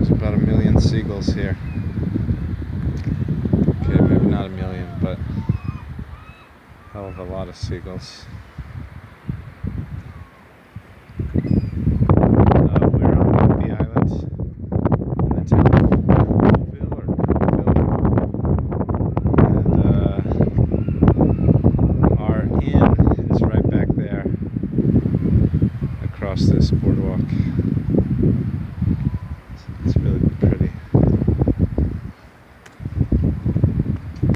There's about 1,000,000 seagulls here. Okay, maybe not 1,000,000, but hell of a lot of seagulls. We're on Whidbey Island in the town of Colville or Colville. And our inn is right back there across this boardwalk.